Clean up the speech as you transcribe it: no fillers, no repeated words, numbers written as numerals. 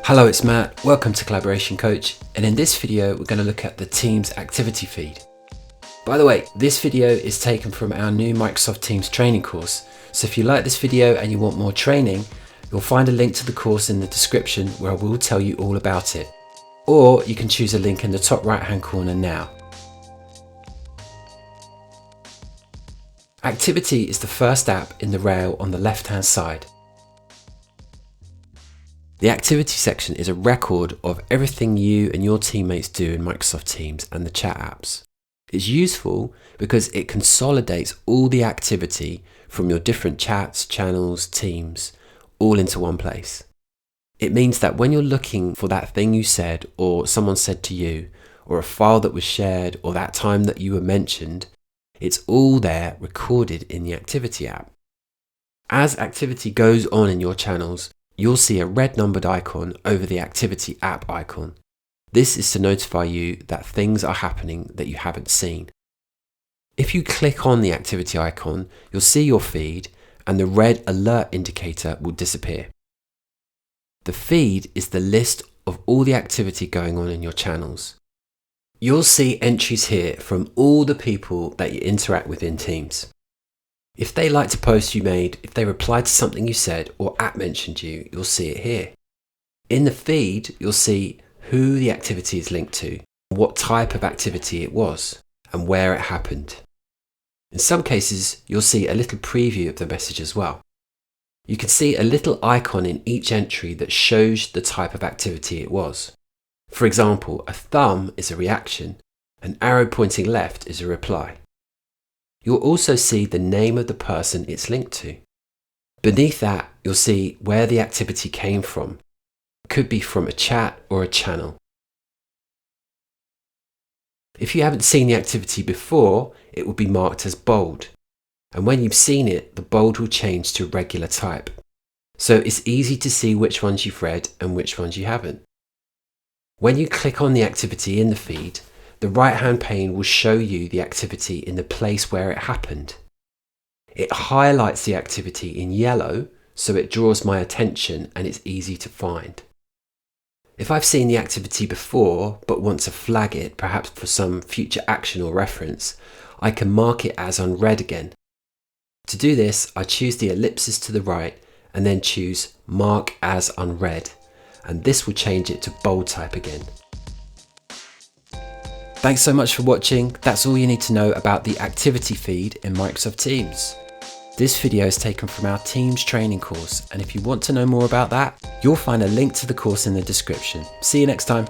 Hello, it's Matt. Welcome to Collaboration Coach, and in this video we're going to look at the Teams activity feed. By the way, this video is taken from our new Microsoft Teams training course, so if you like this video and you want more training, you'll find a link to the course in the description where I will tell you all about it. Or you can choose a link in the top right hand corner now. Activity is the first app in the rail on the left hand side. The activity section is a record of everything you and your teammates do in Microsoft Teams and the chat apps. It's useful because it consolidates all the activity from your different chats, channels, teams, all into one place. It means that when you're looking for that thing you said or someone said to you, or a file that was shared or that time that you were mentioned, it's all there recorded in the activity app. As activity goes on in your channels, you'll see a red numbered icon over the activity app icon. This is to notify you that things are happening that you haven't seen. If you click on the activity icon, you'll see your feed and the red alert indicator will disappear. The feed is the list of all the activity going on in your channels. You'll see entries here from all the people that you interact with in Teams. If they liked a post you made, if they replied to something you said or app mentioned you, you'll see it here. In the feed, you'll see who the activity is linked to, what type of activity it was, and where it happened. In some cases, you'll see a little preview of the message as well. You can see a little icon in each entry that shows the type of activity it was. For example, a thumb is a reaction, an arrow pointing left is a reply. You'll also see the name of the person it's linked to. Beneath that, you'll see where the activity came from. It could be from a chat or a channel. If you haven't seen the activity before, it will be marked as bold. And when you've seen it, the bold will change to regular type. So it's easy to see which ones you've read and which ones you haven't. When you click on the activity in the feed, the right-hand pane will show you the activity in the place where it happened. It highlights the activity in yellow, so it draws my attention and it's easy to find. If I've seen the activity before, but want to flag it, perhaps for some future action or reference, I can mark it as unread again. To do this, I choose the ellipsis to the right and then choose Mark as Unread, and this will change it to bold type again. Thanks so much for watching. That's all you need to know about the activity feed in Microsoft Teams. This video is taken from our Teams training course, and if you want to know more about that, you'll find a link to the course in the description. See you next time.